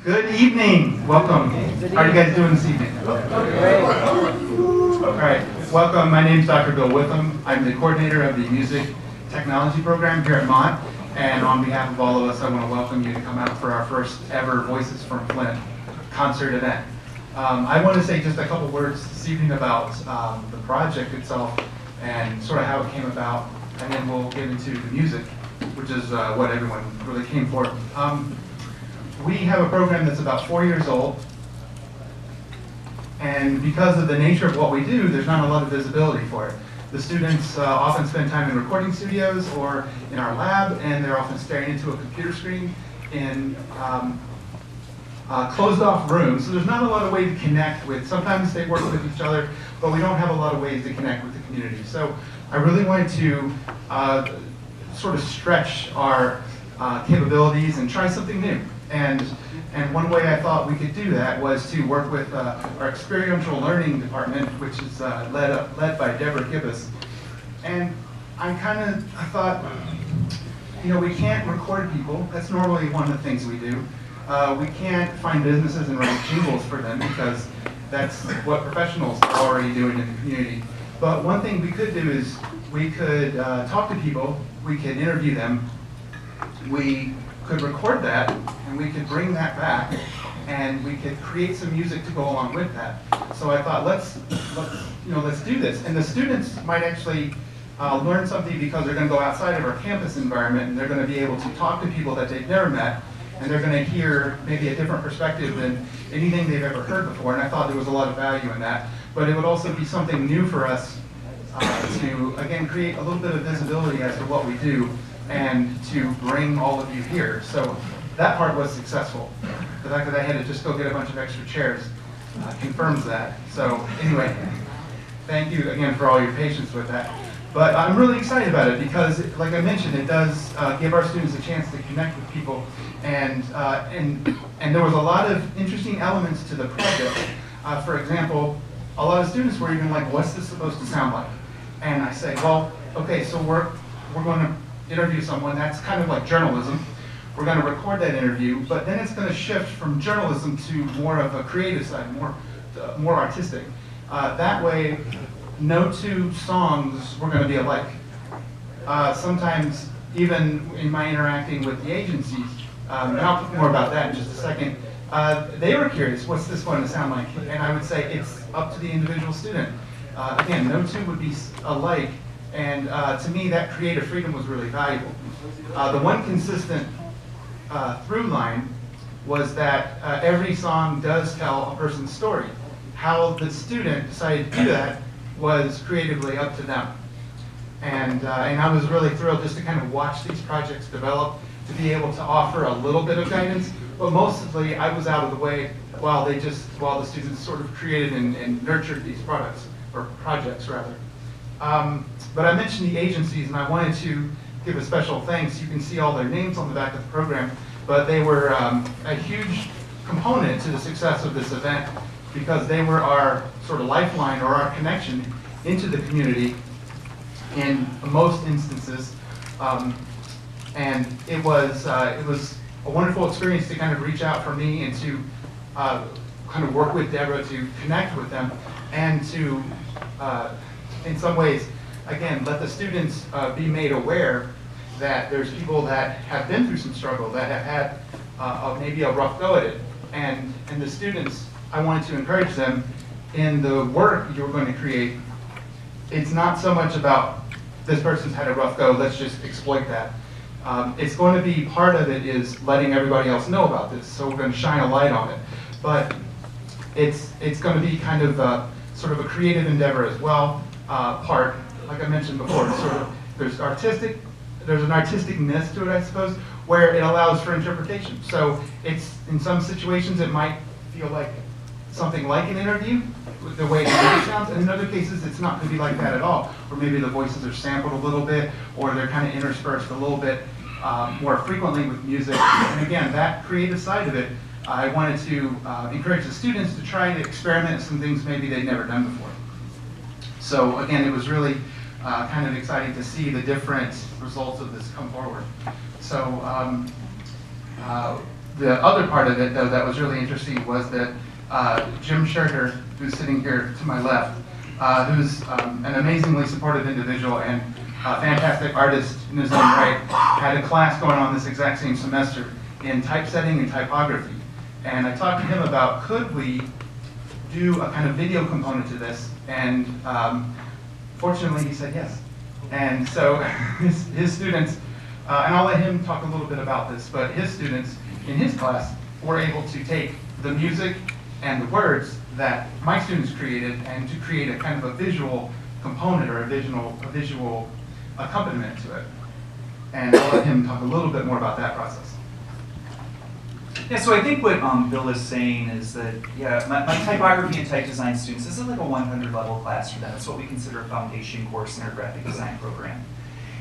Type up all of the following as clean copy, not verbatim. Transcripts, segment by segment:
Good evening. Welcome. How are you guys doing this evening? All right. Welcome. My name is Dr. Bill Witham. I'm the coordinator of the Music Technology program here at Mott. And on behalf of all of us, I want to welcome you to come out for our first ever Voices from Flint concert event. I want to say just a couple words this evening about the project itself and sort of how it came about, and then we'll get into the music, which is what everyone really came for. We have a program that's about 4 years old, and because of the nature of what we do, there's not a lot of visibility for it. The students often spend time in recording studios or in our lab, and they're often staring into a computer screen in closed off rooms, so there's not a lot of way to connect with. Sometimes they work with each other, but we don't have a lot of ways to connect with the community. So I really wanted to sort of stretch our capabilities and try something new. And one way I thought we could do that was to work with our experiential learning department, which is led by Deborah Gibbous. And I thought, you know, we can't record people. That's normally one of the things we do. We can't find businesses and write jingles for them because that's what professionals are already doing in the community. But one thing we could do is we could talk to people, we could interview them, we could record that, and we could bring that back, and we could create some music to go along with that. So I thought, let's do this. And the students might actually learn something because they're going to go outside of our campus environment, and they're going to be able to talk to people that they've never met, and they're going to hear maybe a different perspective than anything they've ever heard before. And I thought there was a lot of value in that. But it would also be something new for us to, again, create a little bit of visibility as to what we do, and to bring all of you here. So that part was successful. The fact that I had to just go get a bunch of extra chairs confirms that. So anyway, thank you again for all your patience with that. But I'm really excited about it because, like I mentioned, it does give our students a chance to connect with people. And there was a lot of interesting elements to the project. For example, a lot of students were even like, what's this supposed to sound like? And I say, well, okay, so we're going to interview someone. That's kind of like journalism. We're going to record that interview, but then it's going to shift from journalism to more of a creative side, more artistic. That way, no two songs were going to be alike. Sometimes, even in my interacting with the agencies, and I'll talk more about that in just a second, they were curious, what's this going to sound like? And I would say it's up to the individual student. Again, no two would be alike. And to me, that creative freedom was really valuable. The one consistent through line was that every song does tell a person's story. How the student decided to do that was creatively up to them. And I was really thrilled just to kind of watch these projects develop, to be able to offer a little bit of guidance. But mostly, I was out of the way while the students sort of created and nurtured these products, or projects rather. But I mentioned the agencies, and I wanted to give a special thanks. You can see all their names on the back of the program, but they were a huge component to the success of this event because they were our sort of lifeline or our connection into the community in most instances. And it was a wonderful experience to kind of reach out for me and to kind of work with Deborah to connect with them and to, in some ways, again, let the students be made aware that there's people that have been through some struggle, that have had maybe a rough go at it. And the students, I wanted to encourage them in the work you're going to create. It's not so much about this person's had a rough go, let's just exploit that. It's going to be, part of it is letting everybody else know about this, so we're going to shine a light on it. But it's going to be kind of sort of a creative endeavor as well. Part, like I mentioned before, sort of there's an artisticness to it, I suppose, where it allows for interpretation. So it's, in some situations, it might feel like something like an interview, the way the music sounds, and in other cases, it's not going to be like that at all. Or maybe the voices are sampled a little bit, or they're kind of interspersed a little bit more frequently with music. And again, that creative side of it, I wanted to encourage the students to try to experiment with some things maybe they'd never done before. So again, it was really kind of exciting to see the different results of this come forward. So the other part of it, though, that was really interesting was that Jim Scherter, who's sitting here to my left, who's an amazingly supportive individual and a fantastic artist in his own right, had a class going on this exact same semester in typesetting and typography. And I talked to him about, could we do a kind of video component to this? And fortunately, he said yes. And so his students, and I'll let him talk a little bit about this, but his students in his class were able to take the music and the words that my students created and to create a kind of a visual component or a visual accompaniment to it. And I'll let him talk a little bit more about that process. Yeah, so I think what Bill is saying is that, yeah, my typography and type design students, this is like a 100 level class for them. It's what we consider a foundation course in our graphic design program.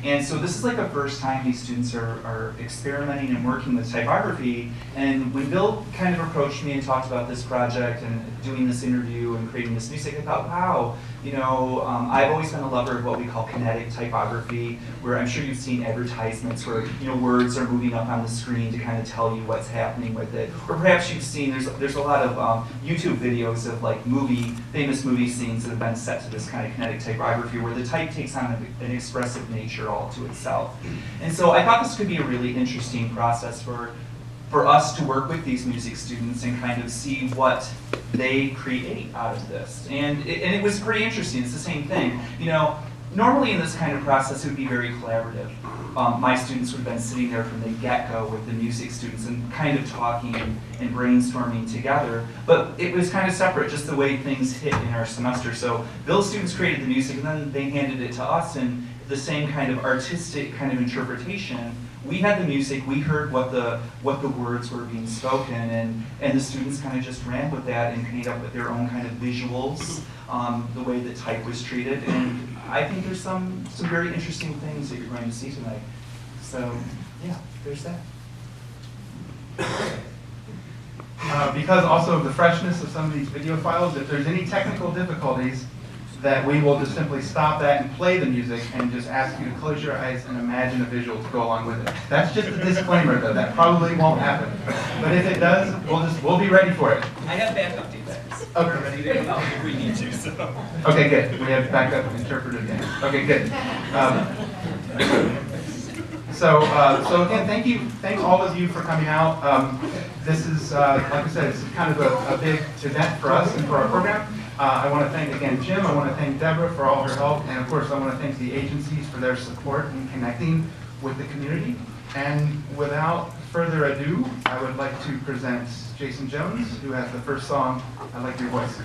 And so this is like the first time these students are experimenting and working with typography. And when Bill kind of approached me and talked about this project and doing this interview and creating this music, I thought, wow, you know, I've always been a lover of what we call kinetic typography, where I'm sure you've seen advertisements where, you know, words are moving up on the screen to kind of tell you what's happening with it. Or perhaps you've seen, there's a lot of YouTube videos of like famous movie scenes that have been set to this kind of kinetic typography where the type takes on an expressive nature all to itself. And so I thought this could be a really interesting process for us to work with these music students and kind of see what they create out of this. And it was pretty interesting. It's the same thing. You know, normally in this kind of process, it would be very collaborative. My students would have been sitting there from the get-go with the music students and kind of talking and brainstorming together. But it was kind of separate, just the way things hit in our semester. So Bill's students created the music and then they handed it to us, and the same kind of artistic kind of interpretation. We had the music, we heard what the words were being spoken, and the students kind of just ran with that and came up with their own kind of visuals, the way that type was treated. And I think there's some very interesting things that you're going to see tonight. So yeah, there's that. Because also of the freshness of some of these video files, if there's any technical difficulties, that we will just simply stop that and play the music and just ask you to close your eyes and imagine a visual to go along with it. That's just a disclaimer though, that probably won't happen. But if it does, we'll be ready for it. I have backup defects. Okay. We're ready to go if we need to, so. Okay, good. We have backup interpreter again. Okay, good. So again, thank all of you for coming out. This is, like I said, it's kind of a big event for us and for our program. I want to thank again Jim, I want to thank Deborah for all her help, and of course I want to thank the agencies for their support in connecting with the community. And without further ado, I would like to present Jason Jones, who has the first song, I Like Your Voice.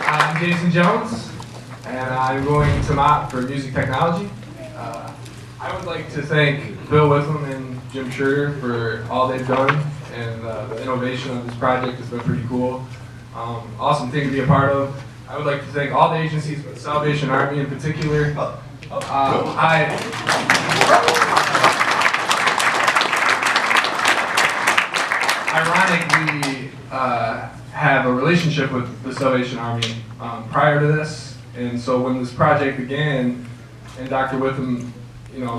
I'm Jason Jones, and I'm going to Mott for music technology. I would like to thank Bill Witham and Jim Scherter for all they've done, and the innovation of this project has been pretty cool. Awesome thing to be a part of. I would like to thank all the agencies, but Salvation Army in particular. Ironically, have a relationship with the Salvation Army prior to this, and so when this project began, and Dr. Witham,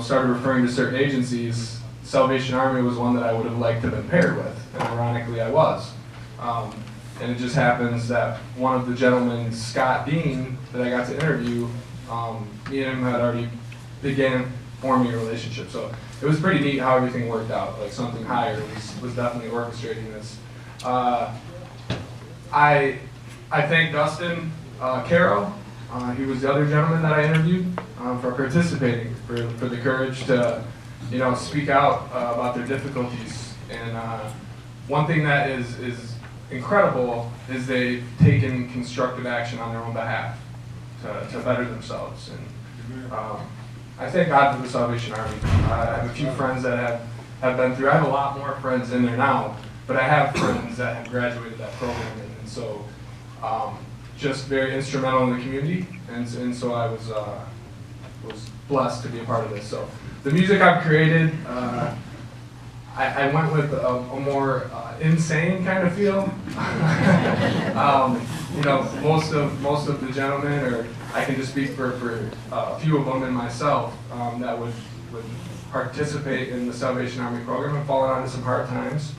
started referring to certain agencies, Salvation Army was one that I would have liked to have been paired with, and ironically I was. And it just happens that one of the gentlemen, Scott Dean, that I got to interview, me and him had already began forming a relationship. So it was pretty neat how everything worked out. Like something higher was definitely orchestrating this. I thank Dustin Caro. He was the other gentleman that I interviewed for participating, for the courage to speak out about their difficulties. And one thing that is incredible is they've taken constructive action on their own behalf to better themselves. And I thank God for the Salvation Army. I have a few friends that have been through. I have a lot more friends in there now, but I have friends that have graduated that program, and so just very instrumental in the community. And so I was blessed to be a part of this. So the music I've created, I went with a more insane kind of feel. you know, most of the gentlemen, or I can just speak for a few of them and myself, that would participate in the Salvation Army program have fallen onto some hard times,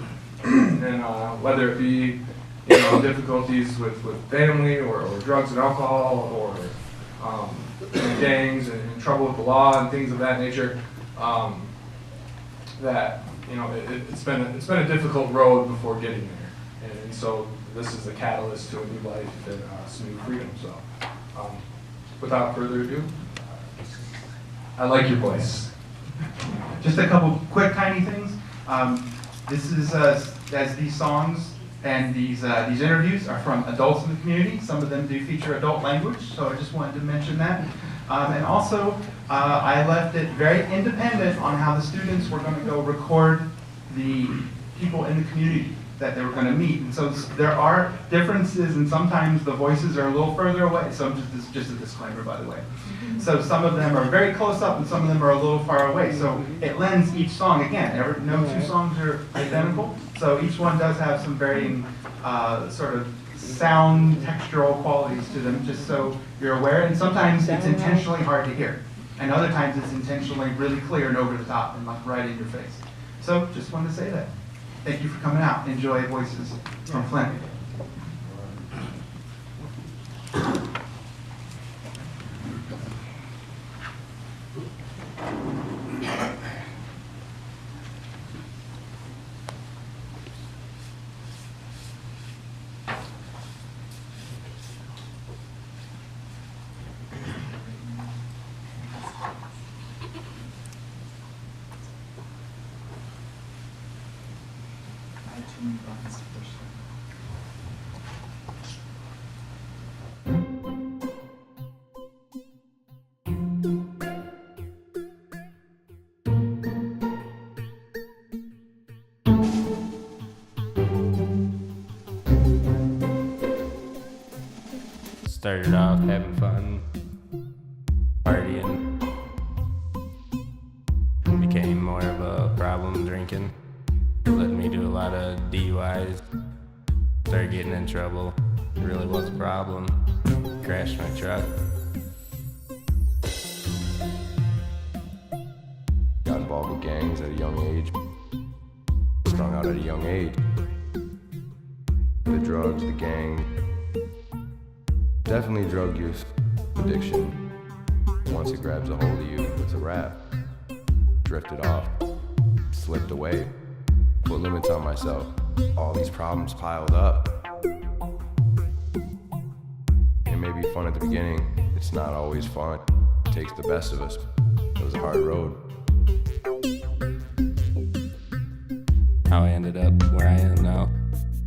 and whether it be, you know, difficulties with family or drugs and alcohol, or gangs and trouble with the law and things of that nature, that, you know, it's been a difficult road before getting there, and so this is a catalyst to a new life and some new freedom. So, without further ado, I like your voice. Just a couple quick tiny things. This is as these songs and these interviews are from adults in the community. Some of them do feature adult language, so I just wanted to mention that. And also, I left it very independent on how the students were going to go record the people in the community that they were going to meet. And so there are differences, and sometimes the voices are a little further away. So just a disclaimer, by the way. So some of them are very close up, and some of them are a little far away. So it lends each song, again, no two songs are identical. So each one does have some varying sort of sound textural qualities to them, just so you're aware. And sometimes it's intentionally hard to hear, and other times it's intentionally really clear and over the top and like right in your face. So just wanted to say that. Thank you for coming out. Enjoy Voices from Flint. Started off having fun, partying, became more of a problem drinking, led me to a lot of DUIs, started getting in trouble, it really was a problem, crashed my truck. Got involved with gangs at a young age, strung out at a young age, the drugs, the gang. Definitely drug use, addiction. Once it grabs a hold of you, it's a wrap. Drifted off, slipped away, put limits on myself. All these problems piled up. It may be fun at the beginning, it's not always fun. It takes the best of us. It was a hard road. How I ended up where I am now.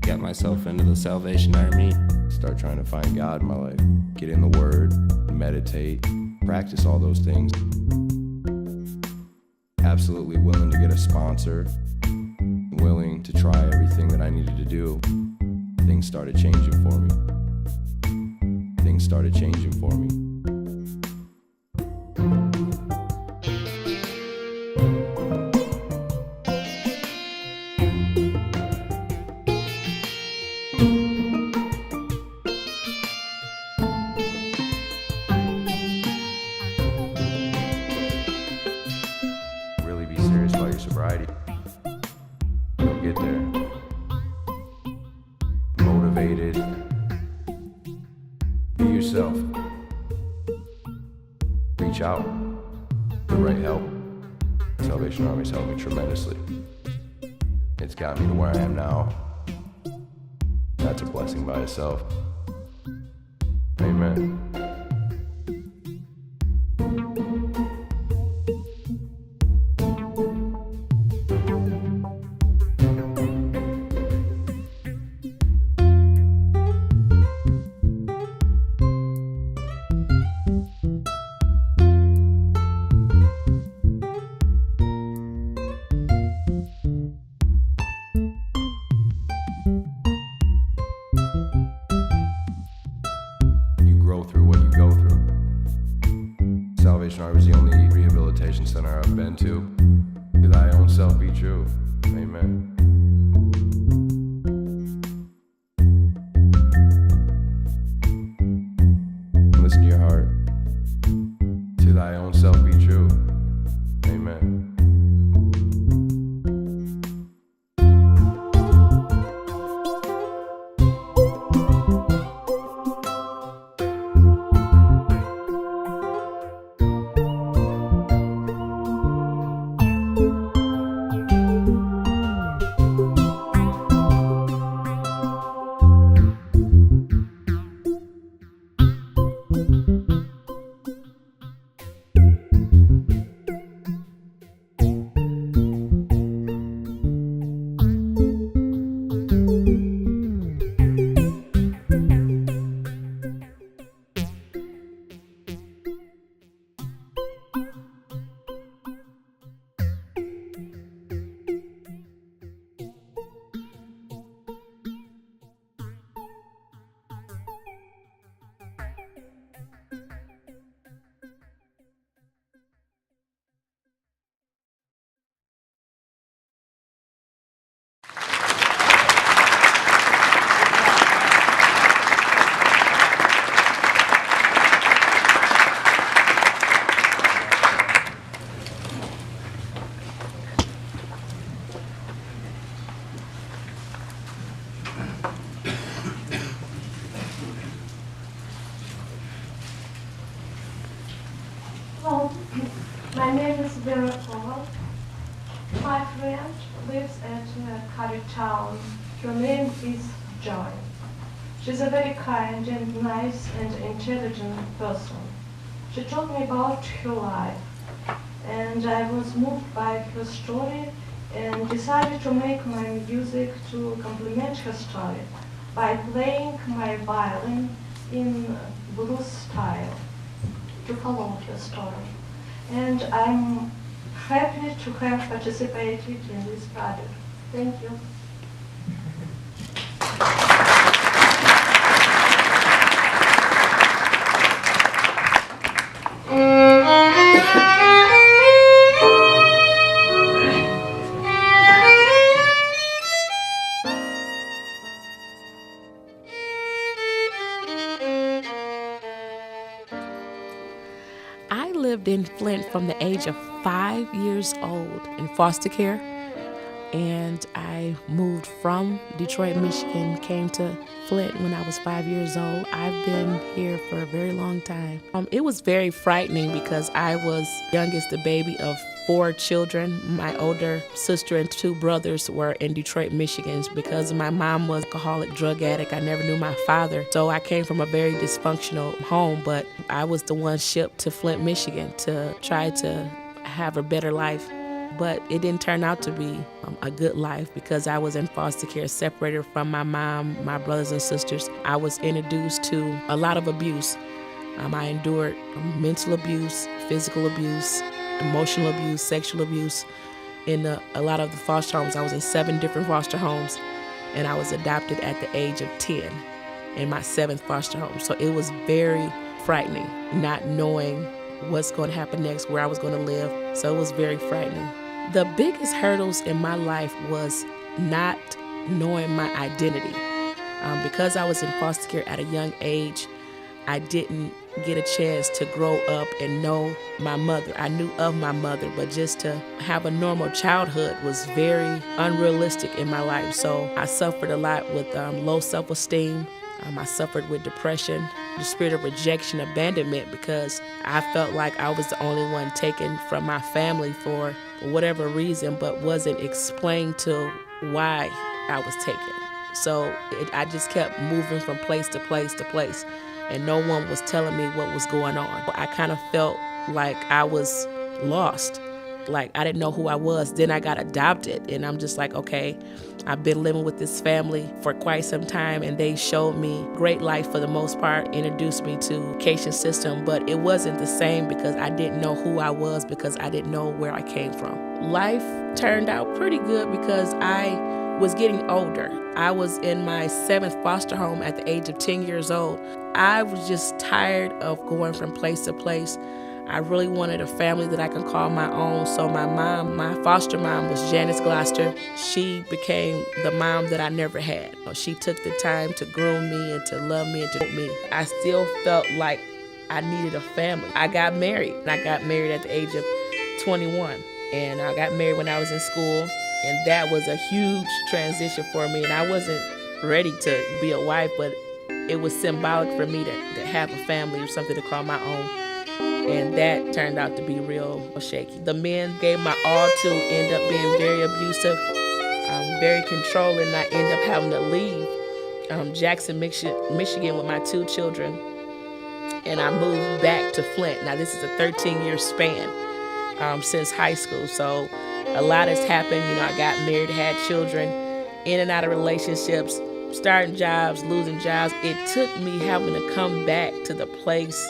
Got myself into the Salvation Army. Start trying to find God in my life. Get in the Word, meditate, practice all those things. Absolutely willing to get a sponsor, willing to try everything that I needed to do. Things started changing for me. Things started changing for me. Sobriety. You'll get there. Motivated. Be yourself. Reach out. The right help. Salvation Army's helped me tremendously. It's got me to where I am now. That's a blessing by itself. Amen. Through what you go through. Salvation Army is the only rehabilitation center I've been to. To thy own self be true. Amen. My name is Vera Koval. My friend lives at Town. Her name is Joy. She's a very kind and nice and intelligent person. She told me about her life, and I was moved by her story and decided to make my music to complement her story by playing my violin in blues style to follow her story. And I'm happy to have participated in this project. Thank you. I lived in Flint from the age of 5 years old in foster care, and I moved from Detroit, Michigan, came to Flint when I was 5 years old. I've been here for a very long time. It was very frightening because I was youngest, the baby of 4 children. My older sister and 2 brothers were in Detroit, Michigan. Because my mom was an alcoholic drug addict, I never knew my father. So I came from a very dysfunctional home, but I was the one shipped to Flint, Michigan to try to have a better life. But it didn't turn out to be a good life because I was in foster care, separated from my mom, my brothers and sisters. I was introduced to a lot of abuse. I endured mental abuse, physical abuse, emotional abuse, sexual abuse in a lot of the foster homes. I was in 7 different foster homes, and I was adopted at the age of 10 in my 7th foster home. So it was very frightening, not knowing what's going to happen next, where I was going to live. So it was very frightening. The biggest hurdles in my life was not knowing my identity. Because I was in foster care at a young age, I didn't get a chance to grow up and know my mother. I knew of my mother, but just to have a normal childhood was very unrealistic in my life. So I suffered a lot with low self-esteem. I suffered with depression, the spirit of rejection, abandonment, because I felt like I was the only one taken from my family for whatever reason, but wasn't explained to why I was taken. So I just kept moving from place to place to place, and no one was telling me what was going on. I kind of felt like I was lost, like I didn't know who I was. Then I got adopted, and I'm just like, okay, I've been living with this family for quite some time, and they showed me great life for the most part, introduced me to the education system, but it wasn't the same because I didn't know who I was, because I didn't know where I came from. Life turned out pretty good because I was getting older. I was in my 7th foster home at the age of 10 years old. I was just tired of going from place to place. I really wanted a family that I can call my own. So my foster mom was Janice Gloucester. She became the mom that I never had. She took the time to groom me and to love me and to help me. I still felt like I needed a family. I got married, and I got married at the age of 21. And I got married when I was in school, and that was a huge transition for me. And I wasn't ready to be a wife, but it was symbolic for me to have a family or something to call my own. And that turned out to be real shaky. The men gave my all to end up being very abusive, very controlling, and I ended up having to leave Jackson, Michigan with my 2 children, and I moved back to Flint. Now this is a 13-year span since high school, so a lot has happened. You know, I got married, had children, in and out of relationships, starting jobs, losing jobs. It took me having to come back to the place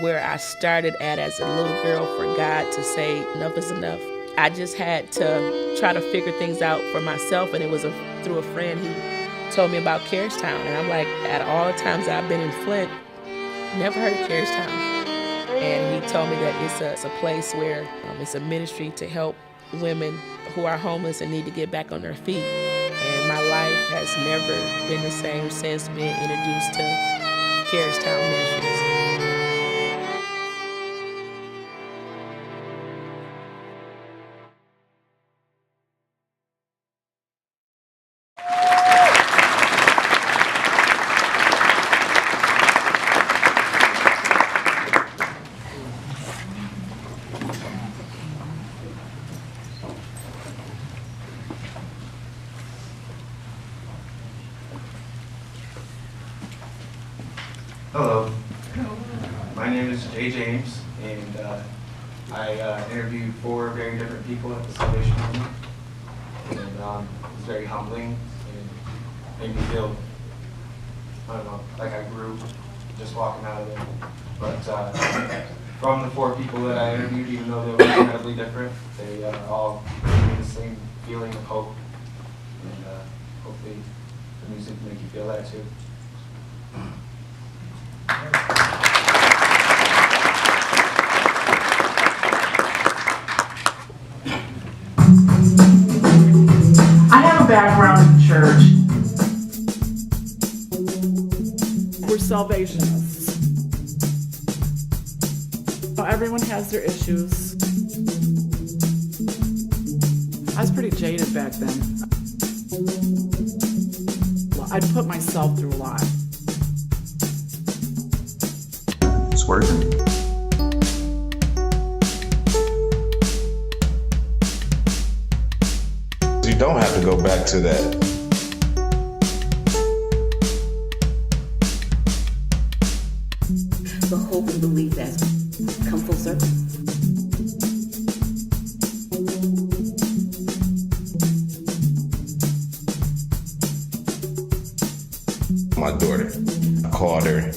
where I started at as a little girl for God to say enough is enough. I just had to try to figure things out for myself, and it was through a friend who told me about Carriagetown, and I'm like, at all the times I've been in Flint, never heard of Carriagetown. And he told me that it's a place where it's a ministry to help women who are homeless and need to get back on their feet. And my life has never been the same since being introduced to Carriagetown Ministries. Hello. My name is Jay James, and I interviewed 4 very different people at the Salvation Army, and it was very humbling and made me feel, I don't know, like I grew just walking out of there. But from the 4 people that I interviewed, even though they were incredibly different, they all gave me the same feeling of hope, and hopefully the music will make you feel that too. I have a background in church. We're Salvationists. Everyone has their issues. I was pretty jaded back then. Well, I'd put myself through a lot. It's working. You don't have to go back to that. The hope and belief has come full circle. My daughter, I called her.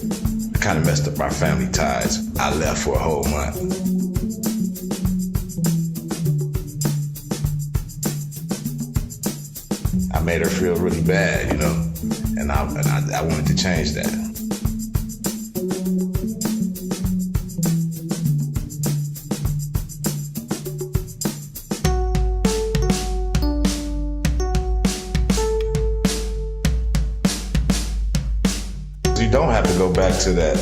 I kind of messed up our family ties. I left for a whole month. I made her feel really bad, you know, and I wanted to change that. You don't have to go back to that.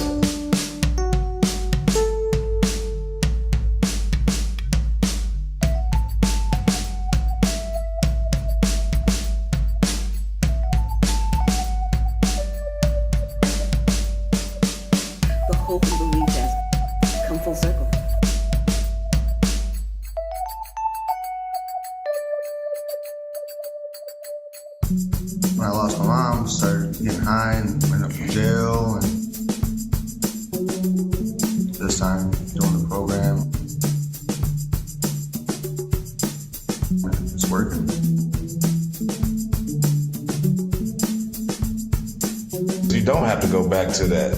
The hope and belief has come full circle. When I lost my mom, started getting high and went up to jail, and this time doing the program. It's working. You don't have to go back to that.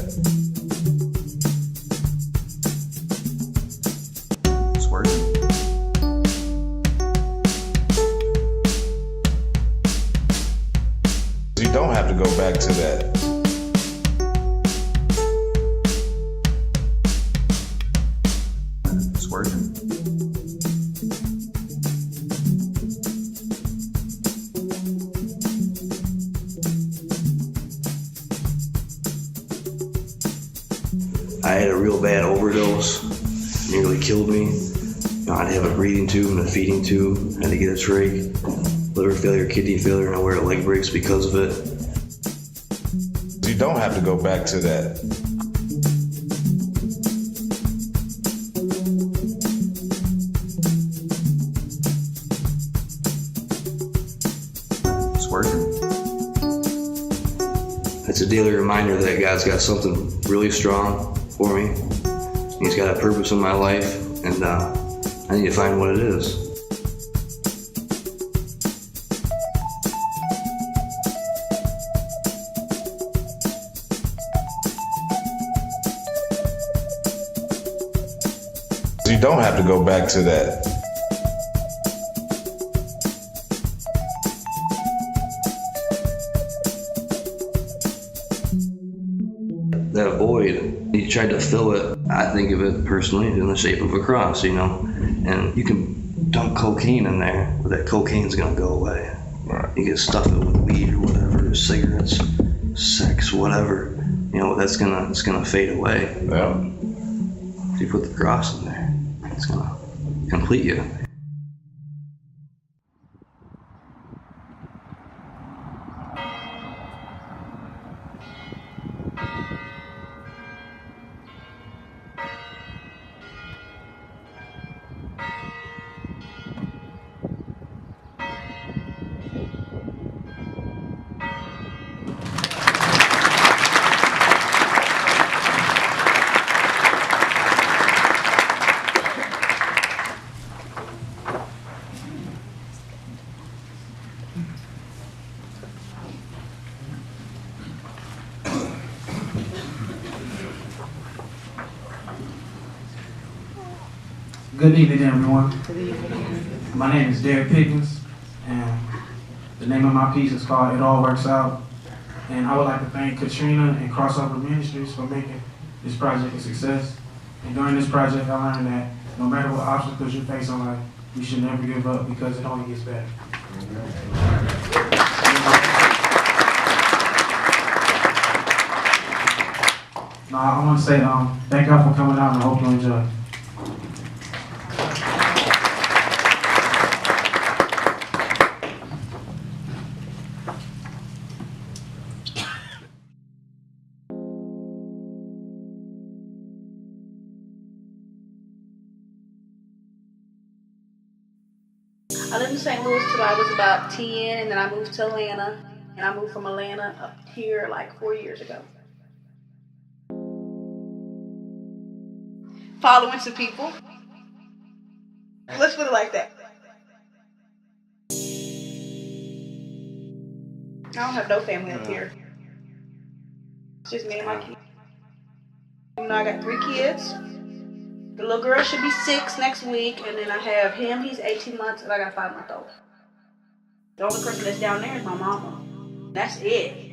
It's working. You don't have to go back to that. It's working. I had a real bad overdose, nearly killed me. I had to have a breathing tube and a feeding tube, had to get a trach, liver failure, kidney failure, and I wear leg brace because of it. You don't have to go back to that. It's working. It's a daily reminder that God's got something really strong for me. He's got a purpose in my life, and I need to find what it is. You don't have to go back to that. That void, he tried to fill it, I think of it personally, in the shape of a cross, you know? And you can dump cocaine in there, but that cocaine's gonna go away. Right. You can stuff it with weed or whatever, cigarettes, sex, whatever. You know, it's gonna fade away. Yeah. If you put the cross in there, it's gonna complete you. Good evening, everyone. My name is Derek Pickens, and the name of my piece is called It All Works Out. And I would like to thank Katrina and Crossover Ministries for making this project a success. And during this project, I learned that no matter what obstacles you face in life, you should never give up because it only gets better. Now, I want to say thank y'all for coming out, and I hope you enjoy. I lived in St. Louis till I was about 10, and then I moved to Atlanta, and I moved from Atlanta up here like 4 years ago. Following some people. Let's put it like that. I don't have no family up here. It's just me and my kids. You know, I got 3 kids. The little girl should be 6 next week, and then I have him, he's 18 months, and I got a 5-month-old. The only person that's down there is my mama. That's it.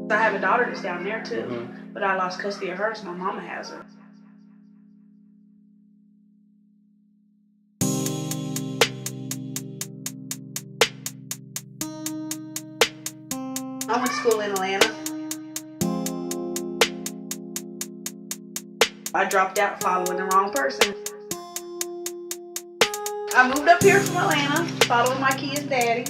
I have a daughter that's down there too, but I lost custody of her, so my mama has her. I went to school in Atlanta. I dropped out following the wrong person. I moved up here from Atlanta, following my kid's daddy.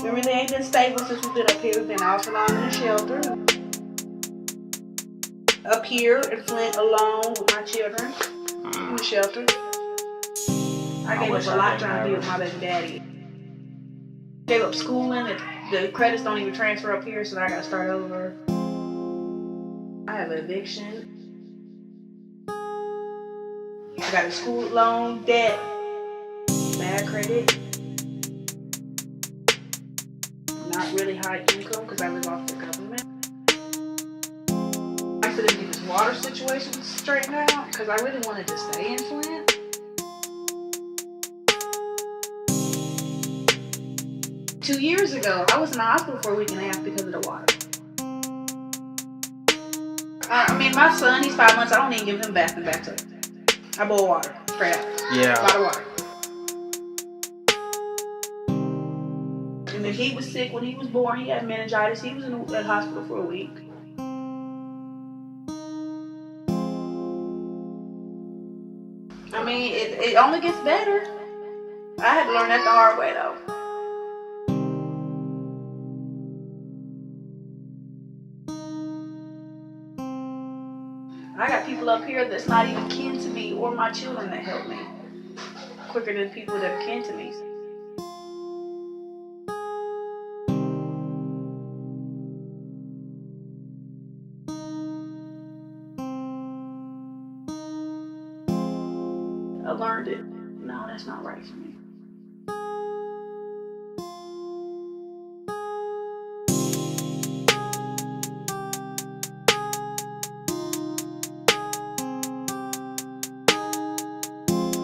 We really ain't been stable since we've been up here. We've been off and on in a shelter. Up here in Flint alone with my children in the shelter. I gave up a lot trying to be with my baby daddy. Gave up schooling. The credits don't even transfer up here, so I gotta start over. I have an eviction. I got a school loan, debt, bad credit. Not really high income because I live off the government. I said to get this water situation straightened out because I really wanted to stay in Flint. Two years ago, I was in the hospital for a week and a half because of the water. I mean, my son, he's 5 months. I don't even give him bath and bathtub. I boil water, straight out. Yeah. A lot of water. And then he was sick when he was born. He had meningitis. He was in the hospital for a week. I mean, it only gets better. I had to learn that the hard way, though. I got people up here that's not even kin to me or my children that help me quicker than people that are kin to me. I learned it. No, that's not right for me.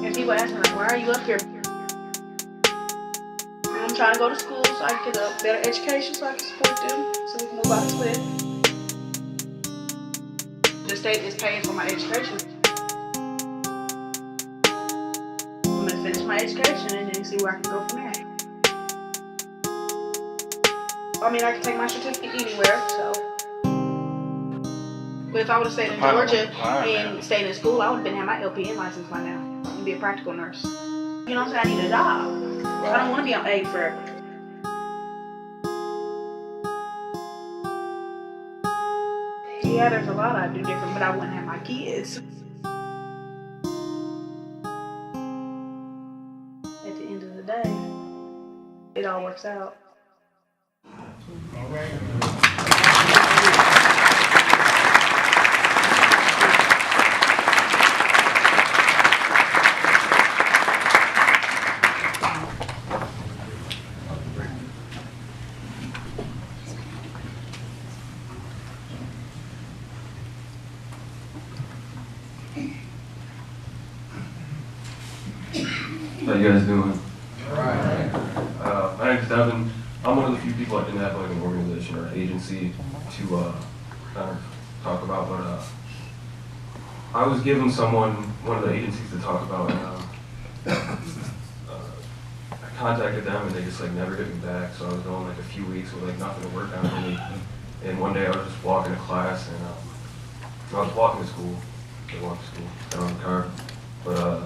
And people ask me, like, why are you up here? I'm trying to go to school so I can get a better education so I can support them, so we can move out of Flint. The state is paying for my education. I'm gonna finish my education and then see where I can go from there. I mean, I can take my certificate anywhere, so. But if I would have stayed in Georgia and stayed in school, I would have been having my LPN license by now and be a practical nurse. You know what I'm saying? I need a job. I don't want to be on aid forever. Yeah, there's a lot I do different, but I wouldn't have my kids. At the end of the day, it all works out. All right. How you guys doing? My name's Devin. I'm one of the few people that didn't have like an organization or agency to kind of talk about, but I was given one of the agencies to talk about, and I contacted them and they just like never hit me back. So I was going like a few weeks with like nothing to work on really. And one day I was just walking to class and I was walking to school. I walked to school, got on the car, but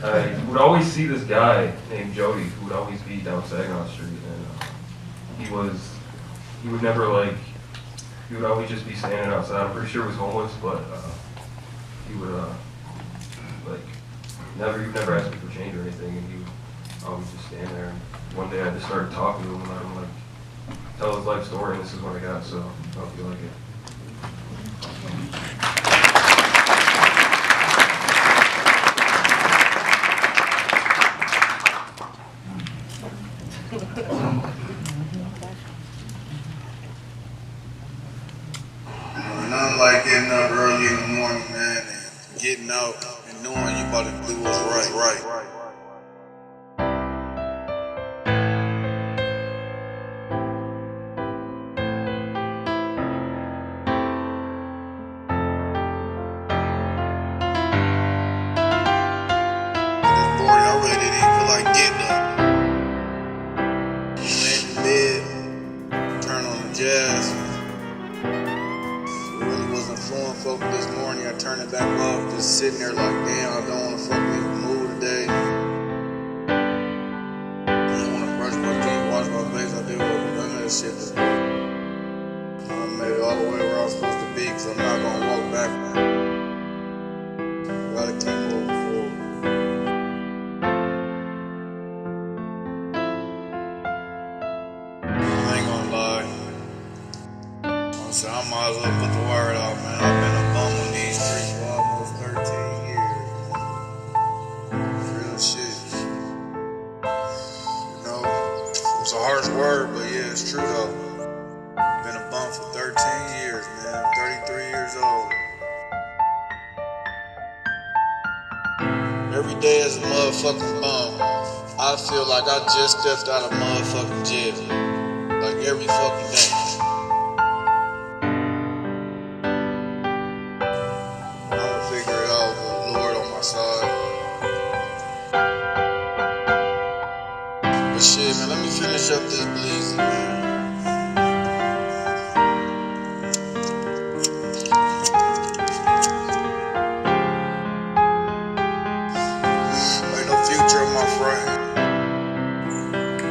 I would always see this guy named Jody who would always be down Saginaw Street, and he would never like, he would always just be standing outside. I'm pretty sure he was homeless, but he would like never ask me for change or anything, and he would always just stand there. And one day I just started talking to him and let him like tell his life story, and this is what I got. So I hope you like it. Nothing like getting up early in the morning, man, and getting out and knowing you about to do what's right. This morning, I really didn't even feel like getting up. Lay in bed, turn on the jazz. Really wasn't flowing fucking this morning. I turned it back off, just sitting there like, damn, I don't want to fucking move today. I don't want to brush my teeth, wash my face. I did none of that shit this morning. I made it all the way where I was supposed to be, because I'm not going to walk back. Gotta keep moving forward. I ain't gonna lie. I might as well put the word out, man. I've been a bum on these streets for almost 13 years. Real shit. You know, it's a harsh word, but yeah, it's true though. Been a bum for 13 years, man. 33 years old. Every day as a motherfucking bum, I feel like I just stepped out of motherfucking jail. Like every fucking day. But shit, man, let me finish up this bleezy, man. Ain't no future in my friend.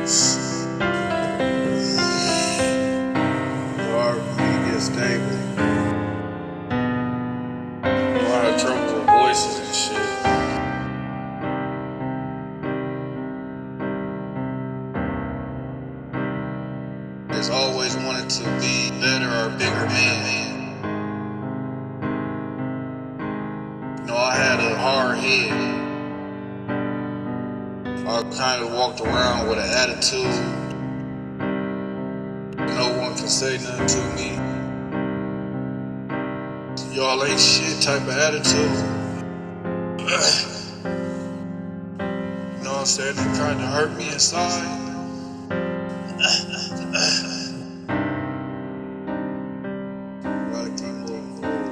It's hard for me to get stable. A lot of trouble with voices and shit. Just always wanted to be better or bigger man. You know, I had a hard head. I kind of walked around with an attitude. No one can say nothing to me. Y'all ain't shit type of attitude. You know what I'm saying? They tried to hurt me inside. Gotta keep moving forward.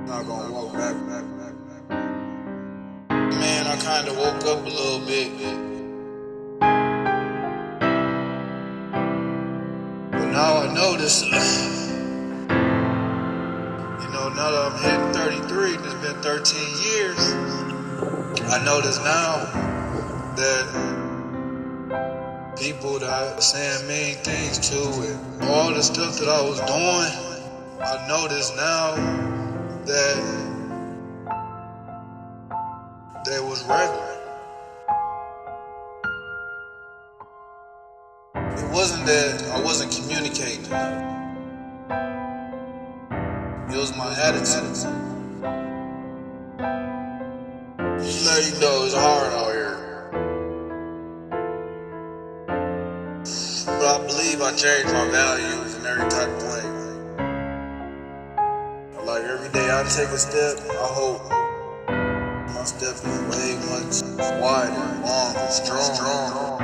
Not gonna walk back. Man, I kinda woke up a little bit. But now I notice, you know, now that I'm hitting 33 and it's been 13 years, I notice now that people that I was saying mean things to and all the stuff that I was doing, I notice now that they was regular. It wasn't that I wasn't communicating. It was my attitude. Just let you know it's hard out here. But I believe I changed my values in every type of way. Like every day I take a step, I hope my it's definitely way much wider, longer, strong.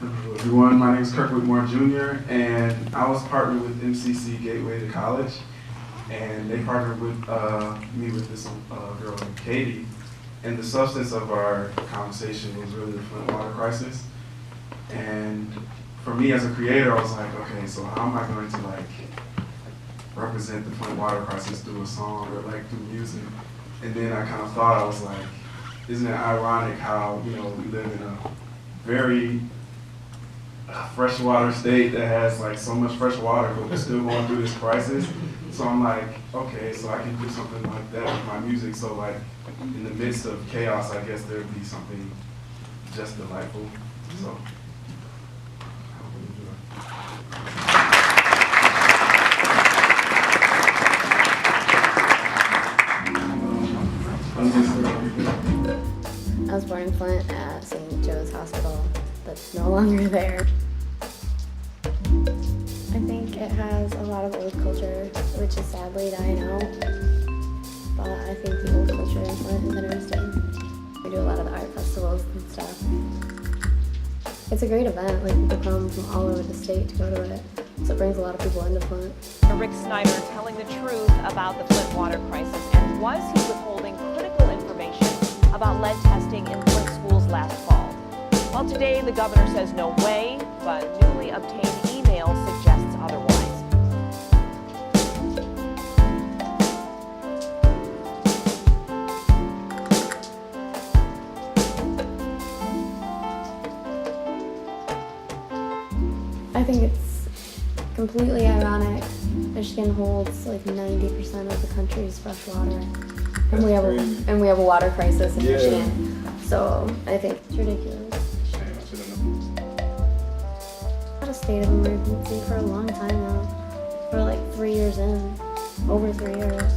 Hello everyone, my name is Kirk Whitmore Jr. and I was partnered with MCC Gateway to College, and they partnered with me with this girl named Katie, and the substance of our conversation was really the Flint water crisis. And for me as a creator, I was like, okay, so how am I going to like represent the Flint water crisis through a song or like through music? And then I kind of thought, I was like, isn't it ironic how, you know, we live in a very freshwater state that has like so much fresh water, but we're still going through this crisis. So I'm like, okay, so I can do something like that with my music. So like in the midst of chaos, I guess there'd be something just delightful. So I hope you enjoy. I was born in Flint at St. Joe's Hospital that's no longer there. I think it has a lot of old culture, which is sadly dying out. But I think the old culture in Flint is interesting. We do a lot of the art festivals and stuff. It's a great event. Like, people come from all over the state to go to it. So it brings a lot of people into Flint. Rick Snyder telling the truth about the Flint water crisis, and was he withholding critical information about lead testing in Flint schools last fall? Well, today the governor says no way, but newly obtained email suggests otherwise. I think it's completely ironic. Michigan holds like 90% of the country's fresh water, and we have a water crisis in Michigan. So I think it's ridiculous. Had a state of emergency for a long time now. We're like 3 years in, over 3 years.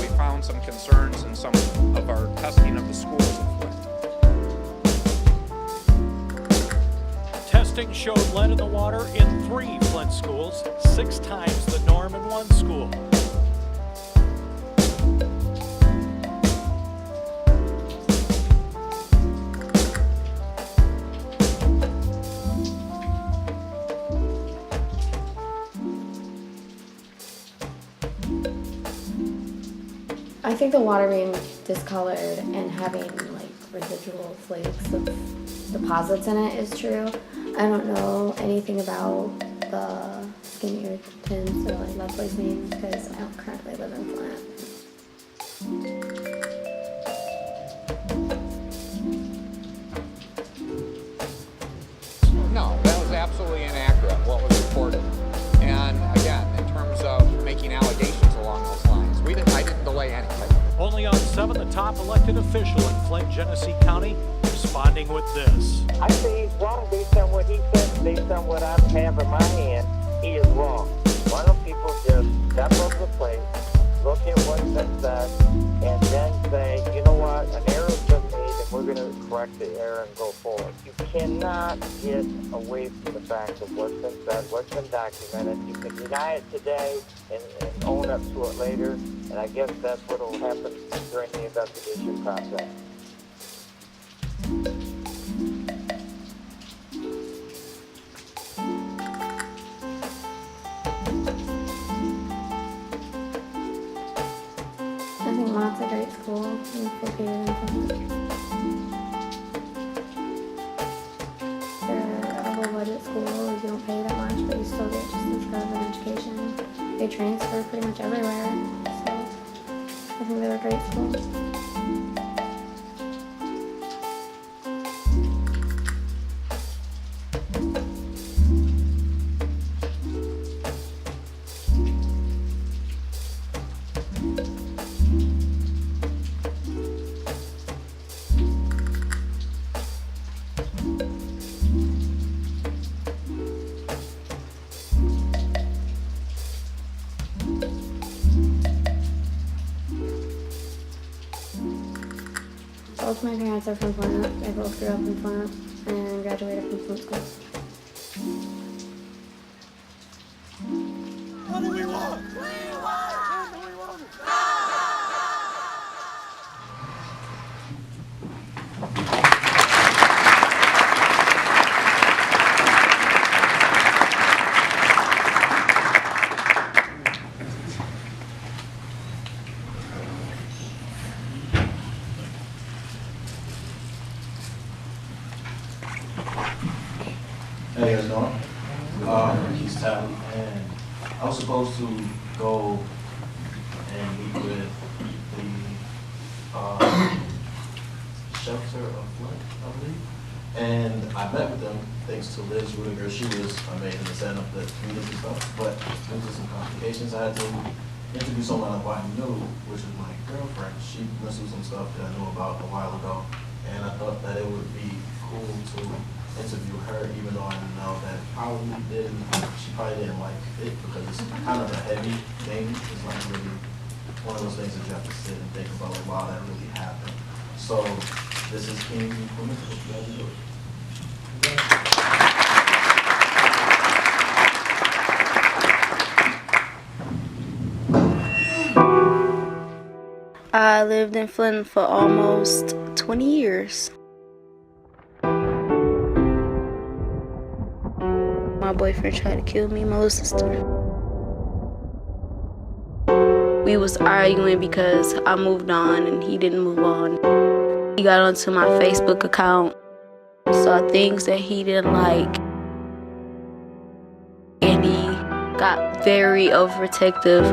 We found some concerns in some of our testing of the schools in Flint. Testing showed lead in the water in 3 Flint schools, 6 times the norm in 1 school. I think the water being discolored and having like residual flakes of deposits in it is true. I don't know anything about the skin irritants or like lead poisoning because I don't currently live in Flint. No, that was absolutely inaccurate, what was reported. And again, in terms of making allegations along those lines, I didn't delay anything. Only on 7, the top elected official in Flint, Genesee County, responding with this. I say he's wrong based on what he said, based on what I have in my hand. He is wrong. Why don't people just step up to the plate, look at what's been said, and then say, you know what, an error's been made, and we're going to correct the error and go forward. You cannot get away from the fact of what's been said, what's been documented. You can deny it today and own up to it later, and I guess that's what will happen during the investigation process. I think Mott's a great school and it's located in Flint. They're a low budget school, you don't pay that much, but you still get just as good of an education. They transfer pretty much everywhere, so I think they're a great school. Both my parents are from Flint. They both grew up in Flint and graduated from Flint schools. What do we want? How you guys doing? He's Tally, and I was supposed to go and meet with the shelter of Flint, I believe. And I met with them thanks to Liz Rudiger. She was amazing to set up the meetings and stuff, but due to some complications, I had to interview someone who I knew, which was my girlfriend. She went through some stuff that I knew about a while ago, and I thought that it would be cool to interview her, even though I know that she probably didn't like it because it's kind of a heavy thing. It's like really one of those things that you have to sit and think about, like, wow, that really happened. So this is King Queen. Hope you guys enjoy it. I lived in Flint for almost 20 years. My boyfriend tried to kill me and my little sister. We was arguing because I moved on and he didn't move on. He got onto my Facebook account, saw things that he didn't like, and he got very overprotective.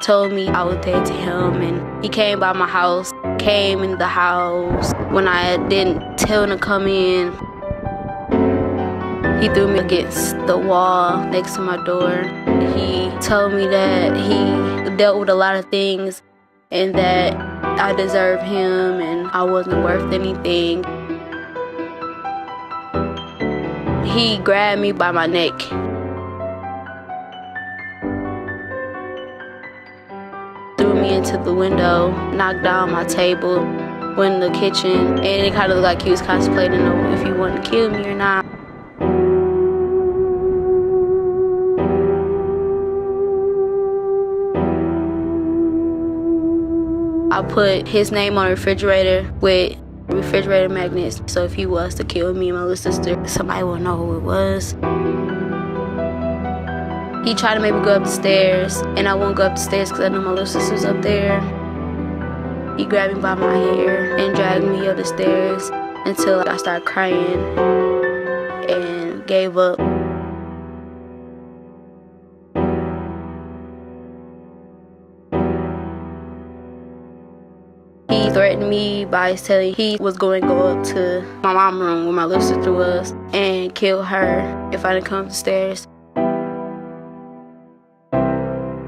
Told me I was dead to him, and he came by my house, came in the house when I didn't tell him to come in. He threw me against the wall next to my door. He told me that he dealt with a lot of things and that I deserved him and I wasn't worth anything. He grabbed me by my neck. Threw me into the window, knocked down my table, went in the kitchen, and it kind of looked like he was contemplating if he wanted to kill me or not. I put his name on a refrigerator with refrigerator magnets, so if he was to kill me and my little sister, somebody will know who it was. He tried to make me go up the stairs, and I wouldn't go up the stairs because I knew my little sister was up there. He grabbed me by my hair and dragged me up the stairs until I started crying and gave up. He threatened me by telling he was going to go up to my mom's room where my little sister was and kill her if I didn't come up the stairs.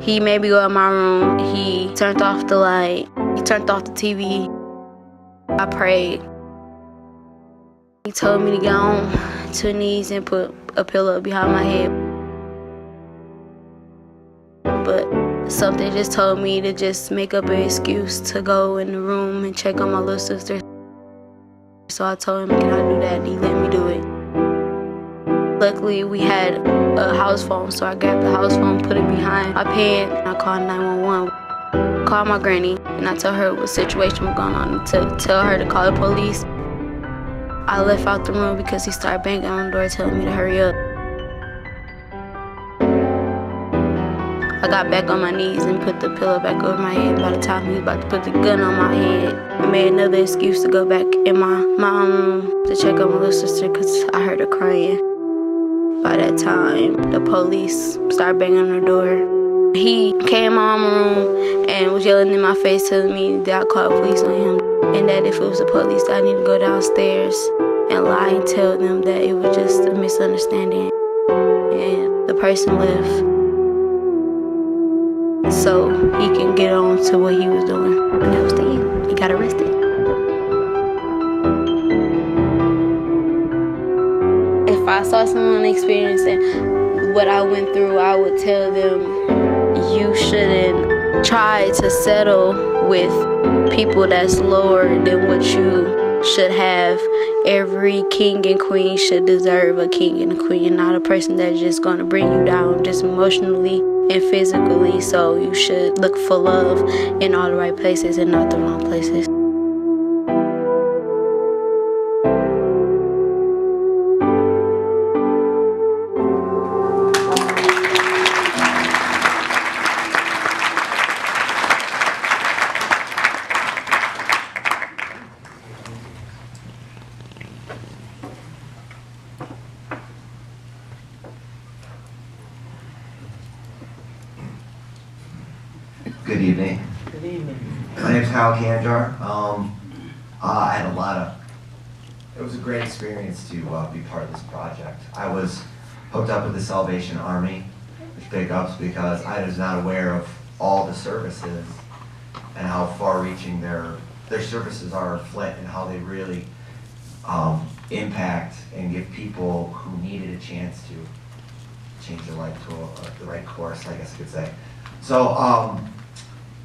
He made me go in my room. He turned off the light. He turned off the TV. I prayed. He told me to get on to his knees and put a pillow behind my head. But something just told me to just make up an excuse to go in the room and check on my little sister. So I told him, can I do that? And he let me do it. Luckily, we had a house phone, so I grabbed the house phone, put it behind my pants, and I called 911. Called my granny, and I told her what situation was going on, to tell her to call the police. I left out the room because he started banging on the door, telling me to hurry up. I got back on my knees and put the pillow back over my head. By the time he was about to put the gun on my head, I made another excuse to go back in my room to check on my little sister because I heard her crying. By that time, the police started banging on the door. He came in my room and was yelling in my face, telling me that I called the police on him and that if it was the police, I need to go downstairs and lie and tell them that it was just a misunderstanding. And the person left so he can get on to what he was doing. And that was the end. He got arrested. I saw someone experiencing what I went through, I would tell them, you shouldn't try to settle with people that's lower than what you should have. Every king and queen should deserve a king and a queen, not a person that's just going to bring you down just emotionally and physically. So you should look for love in all the right places and not the wrong places. Good evening. Good evening. My name's Kyle Kanjar. I had it was a great experience to be part of this project. I was hooked up with the Salvation Army, which pickups, because I was not aware of all the services and how far-reaching their services are in Flint and how they really impact and give people who needed a chance to change their life to the right course, I guess I could say. So,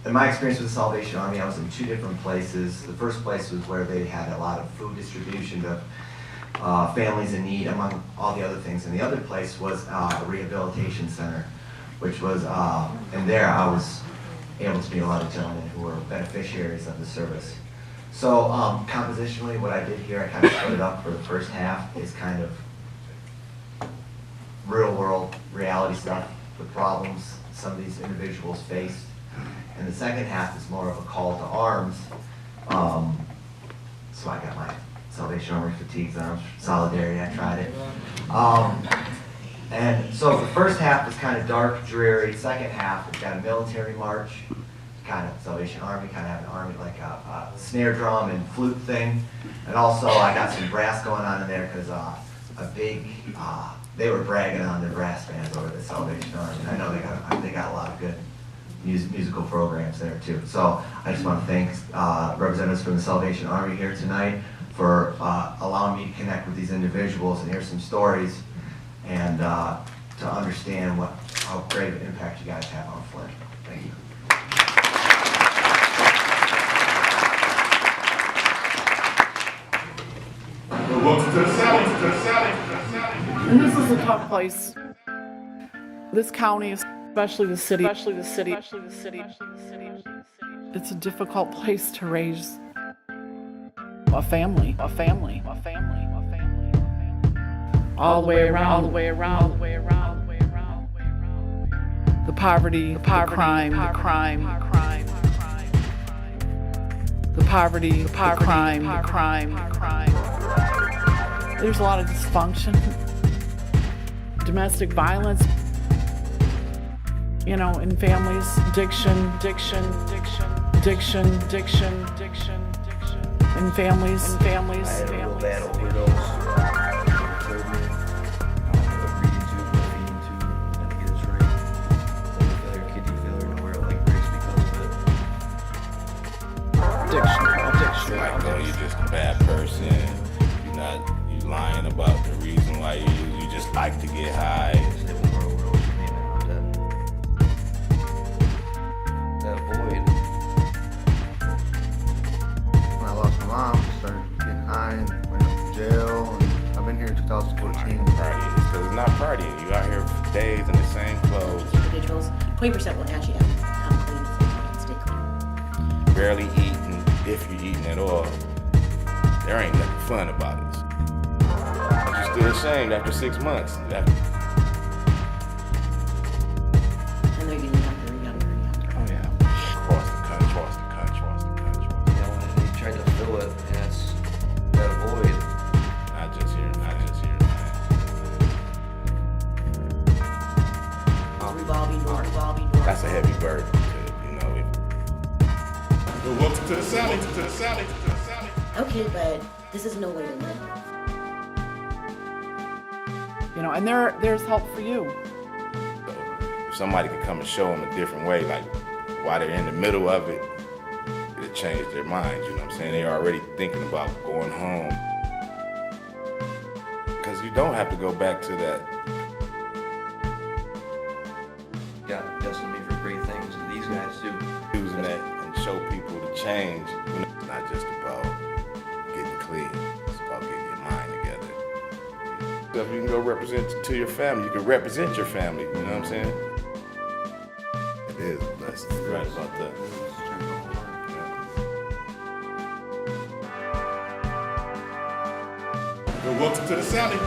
in my experience with the Salvation Army, I was in 2 different places. The first place was where they had a lot of food distribution to families in need, among all the other things. And the other place was a rehabilitation center, which was, and there I was able to meet a lot of gentlemen who were beneficiaries of the service. So compositionally, what I did here, I kind of split it up. For the first half is kind of real world reality stuff, the problems some of these individuals faced. And the second half is more of a call to arms. So I got my Salvation Army fatigues on, solidarity, I tried it. And so the first half is kind of dark, dreary. Second half, it's got a military march, kind of Salvation Army, kind of have an army like a snare drum and flute thing. And also I got some brass going on in there because they were bragging on their brass bands over the Salvation Army. And I know they got a lot of good musical programs there too. So I just want to thank representatives from the Salvation Army here tonight for allowing me to connect with these individuals and hear some stories and to understand how great of an impact you guys have on Flint. Thank you. Welcome to the South. And this is a tough place. This county, especially the city, it's a difficult place to raise a family. All the way around. The poverty, the crime. The poverty, the crime. There's a lot of dysfunction, domestic violence, in families, addiction, in families. I had a real bad overdose. Killed me. I have a breathing tube, a feeding tube, had to get it straight. Liver failure, kidney failure, and wear a leg brace because of it. Addiction. Like, oh, you're just a bad person. You lying about the reason why you just like to get high. That void. When I lost my mom, started getting high and went to jail. And I've been here in 2014. Because it's not partying. You out here for days in the same clothes. Individuals, 20% will actually have clean and stay clean. Barely eating, if you're eating at all. There ain't nothing fun about it. But you're still ashamed after 6 months. And they're getting younger. Oh yeah. Across the country. They tried to fill it, and it's that void. Not just here. Revolving door. That's a heavy burden, Welcome to the South. Okay, but this is no way to live. And there's help for you. If somebody could come and show them a different way, like while they're in the middle of it, it'll change their minds, you know what I'm saying? They're already thinking about going home. Because you don't have to go back to that. God destined me for great things, and these guys do. Using that and show people the change. You know, it's not just about getting clean. It's about getting your mind together. So if you can go represent to your family, you can represent your family. You know what I'm saying? It is a blessing. You're right about that. Well, welcome to the Sally.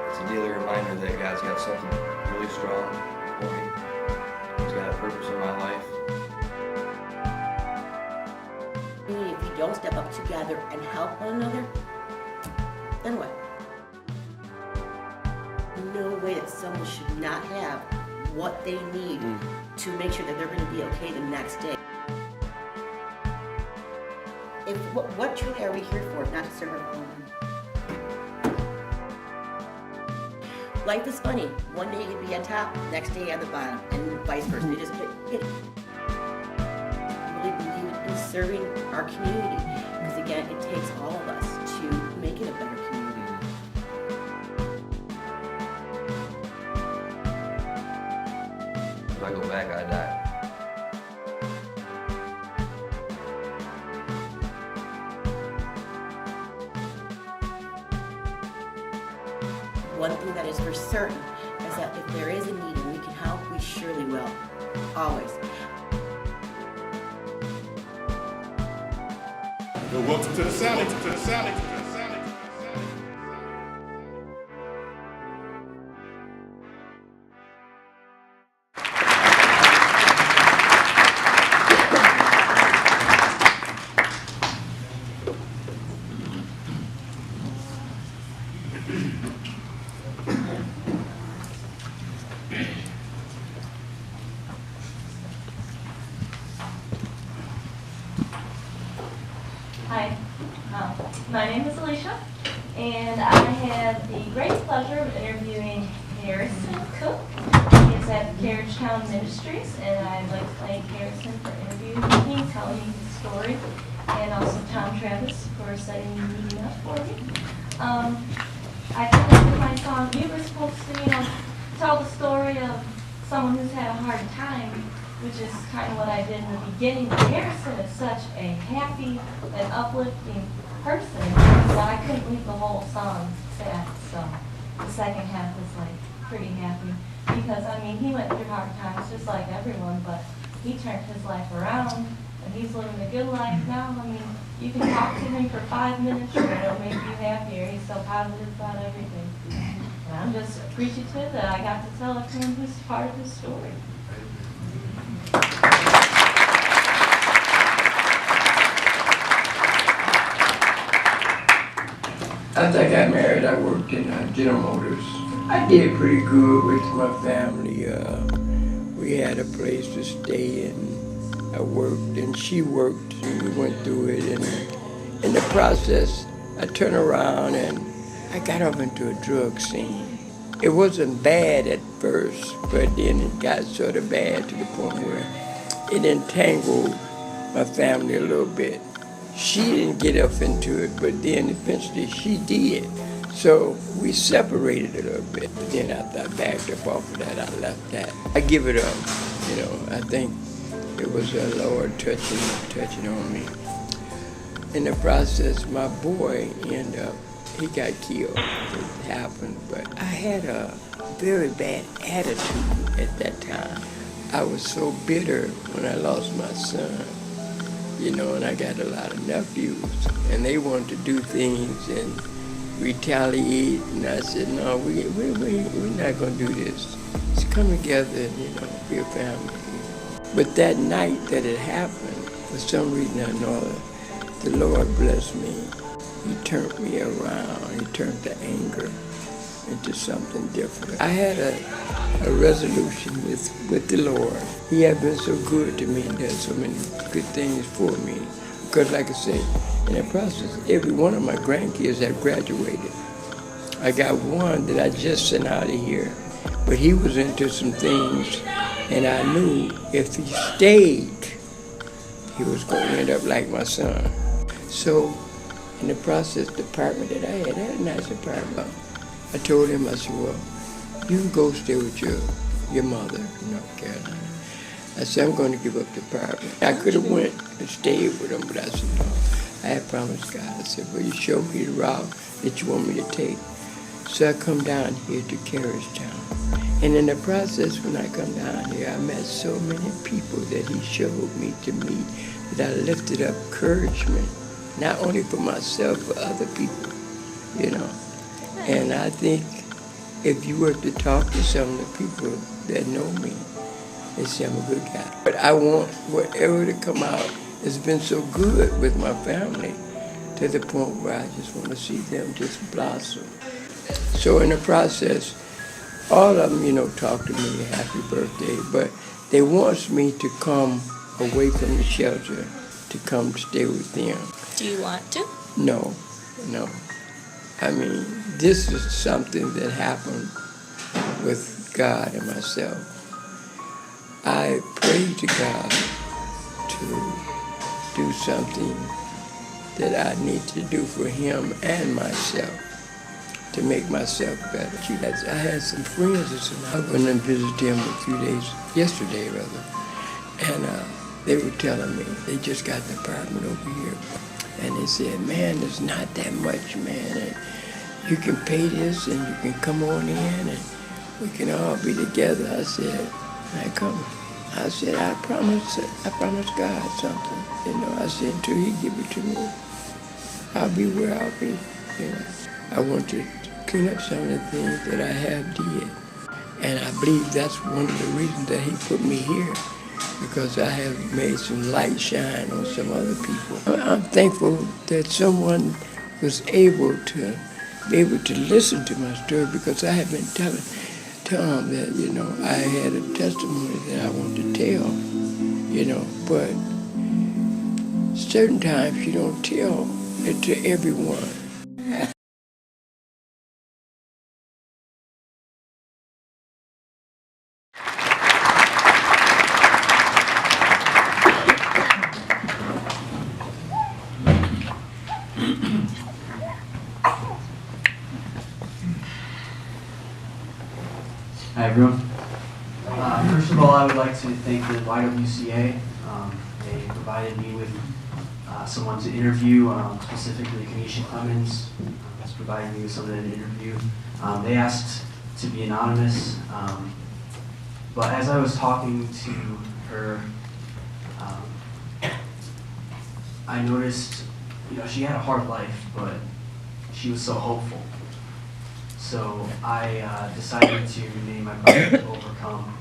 It's a daily reminder that God's got something really strong for me. He's got a purpose in my life. If you don't step up together and help one another, then what? No way that someone should not have what they need to make sure that they're going to be okay the next day. What truly are we here for? Not to serve everyone. Life is funny. One day you can be on top, next day on the bottom, and vice versa. It just really believe in serving our community, because again, it takes all of us to make it a better community. If I go back, I die. One thing that is for certain is that if there is a need and we can help, we surely will. Always. Well, welcome to the Sally. To the Sally. Hi, my name is Alicia, and I have the great pleasure of interviewing Harrison Cook. He is at Carriage Town Ministries, and I'd like to thank Harrison for interviewing me, telling me his story, and also Tom Travis for setting the meeting up for me. I think with my song, you were supposed to, tell the story of someone who's had a hard time, which is kind of what I did in the beginning. But Harrison is such a happy and uplifting person that I couldn't leave the whole song sad. So the second half was like pretty happy because he went through hard times just like everyone, but he turned his life around and he's living a good life now. You can talk to him for 5 minutes and it'll make you happier. He's so positive about everything. And I'm just appreciative that I got to tell it to him who's part of his story. After I got married, I worked in General Motors. I did pretty good with my family. We had a place to stay, and I worked, and she worked, and we went through it. And in the process, I turned around, and I got up into a drug scene. It wasn't bad at first, but then it got sort of bad to the point where it entangled my family a little bit. She didn't get up into it, but then eventually she did. So we separated a little bit. But then after I backed up off of that, I left that. I give it up, I think it was the Lord touching on me. In the process, my boy ended up, he got killed. It happened, but I had a very bad attitude at that time. I was so bitter when I lost my son. And I got a lot of nephews, and they wanted to do things and retaliate, and I said, no, we're not going to do this. Let's come together and, be a family. But that night that it happened, for some reason or another, the Lord blessed me. He turned me around. He turned the anger into something different. I had a resolution with the Lord. He had been so good to me and done so many good things for me. Because like I say, in that process, every one of my grandkids have graduated. I got one that I just sent out of here, but he was into some things, and I knew if he stayed, he was going to end up like my son. So In the process department that I had a nice apartment. I told him, I said, well, you can go stay with your mother in North Carolina. I said, I'm going to give up the apartment. I could have went and stayed with him, but I said, no. I had promised God. I said, well, you show me the route that you want me to take. So I come down here to Carriagetown. And in the process, when I come down here, I met so many people that he showed me to meet that I lifted up encouragement, not only for myself, but other people, you know. And I think if you were to talk to some of the people that know me, they say I'm a good guy. But I want whatever to come out. It's been so good with my family to the point where I just want to see them just blossom. So in the process, all of them, you know, talk to me, happy birthday, but they want me to come away from the shelter to come stay with them. Do you want to? No. I mean, this is something that happened with God and myself. I prayed to God to do something that I need to do for him and myself to make myself better. I had some friends that said, I went and visited him a few days, yesterday rather, and they were telling me they just got the apartment over here. And they said, man, it's not that much, man. And you can pay this and you can come on in and we can all be together. I said, I come. I said, I promise God something. You know, I said, until he give it to me, I'll be where I'll be. You know, I want to clean up some of the things that I have did. And I believe that's one of the reasons that he put me here, because I have made some light shine on some other people. I'm thankful that someone was able to listen to my story, because I have been telling Tom that, you know, I had a testimony that I want to tell, you know, but certain times you don't tell it to everyone. Hi everyone. First of all, I would like to thank the YWCA. They provided me with someone to interview, specifically Kenesha Clemens has provided me with someone to interview. They asked to be anonymous, but as I was talking to her, I noticed, you know, she had a hard life, but she was so hopeful. So I decided to name my project Overcome,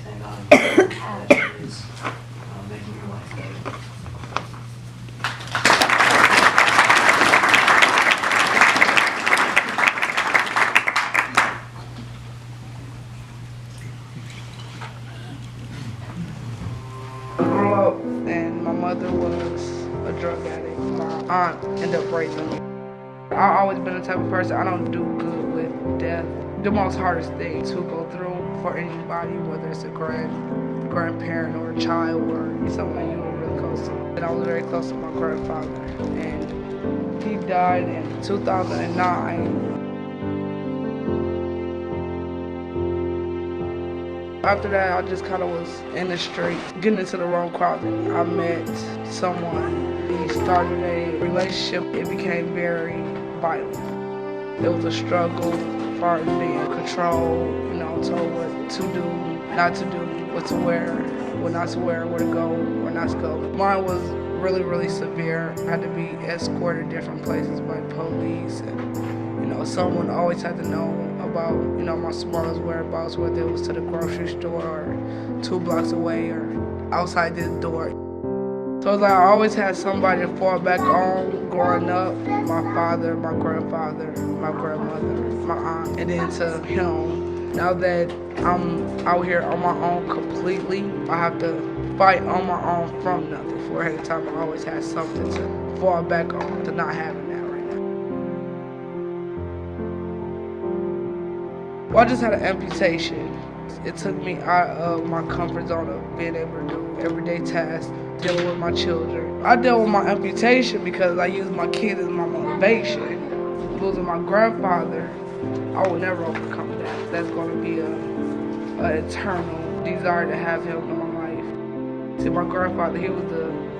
and that she is making her life better. I grew up and my mother was a drug addict. My aunt ended up raping me. I've always been the type of person, I don't do good with death. The most hardest thing to go through for anybody, whether it's a grandparent or a child or someone you were really close to. And I was very close to my grandfather, and he died in 2009. After that, I just kind of was in the street, getting into the wrong crowd. I met someone. He started a relationship. It became very violent. It was a struggle as far as being controlled, you know, told what to do, not to do, what to wear, what not to wear, where to go, where not to go. Mine was really, really severe. I had to be escorted different places by police, and, you know, someone always had to know about, you know, my smallest whereabouts, whether it was to the grocery store or 2 blocks away or outside this door. So it's like I always had somebody to fall back on growing up. My father, my grandfather, my grandmother, my aunt, and then to him. Now that I'm out here on my own completely, I have to fight on my own from nothing. For ahead of time, I always had something to fall back on, to not having that right now. Well, I just had an amputation. It took me out of my comfort zone of being able to do everyday tasks, dealing with my children. I dealt with my amputation because I used my kids as my motivation. Losing my grandfather, I will never overcome that. That's going to be an eternal desire to have him in my life. See, my grandfather, he was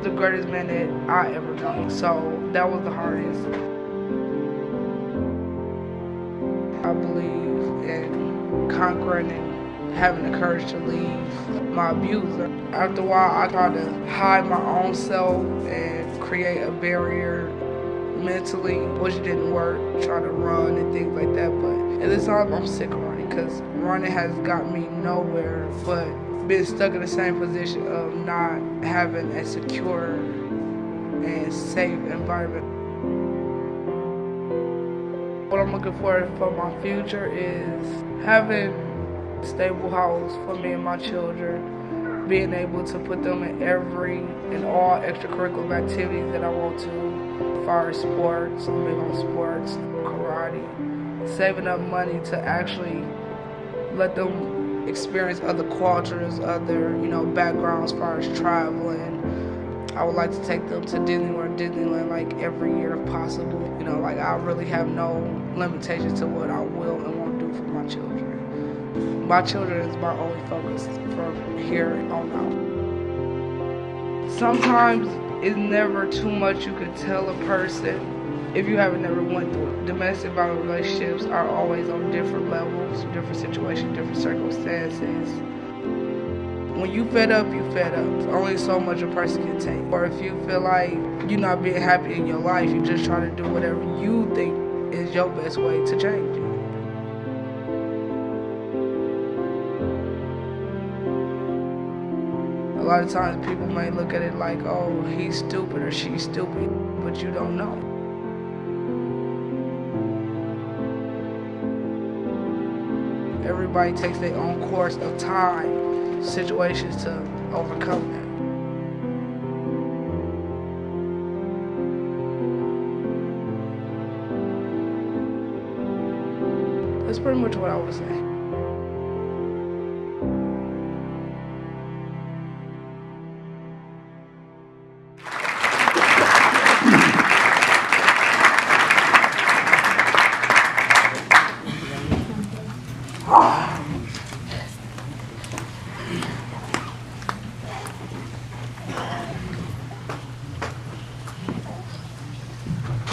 the greatest man that I ever known. So that was the hardest. I believe in conquering and having the courage to leave my abuser. After a while, I tried to hide my own self and create a barrier mentally, which didn't work, trying to run and things like that. But at this time, I'm sick of running because running has got me nowhere but being stuck in the same position of not having a secure and safe environment. What I'm looking for my future is having a stable house for me and my children, being able to put them in all extracurricular activities that I want to, as far as sports, I'm big on sports, karate, saving up money to actually let them experience other cultures, other, backgrounds as far as traveling. I would like to take them to Disneyland like every year if possible. I really have no limitations to what I will and won't do for my children. My children is my only focus from here on out. Sometimes it's never too much you could tell a person if you haven't never went through it. Domestic violence relationships are always on different levels, different situations, different circumstances. When you fed up, you fed up. There's only so much a person can take. Or if you feel like you're not being happy in your life, you're just trying to do whatever you think is your best way to change it. A lot of times people may look at it like, oh, he's stupid or she's stupid, but you don't know. Everybody takes their own course of time, situations to overcome that. That's pretty much what I would say.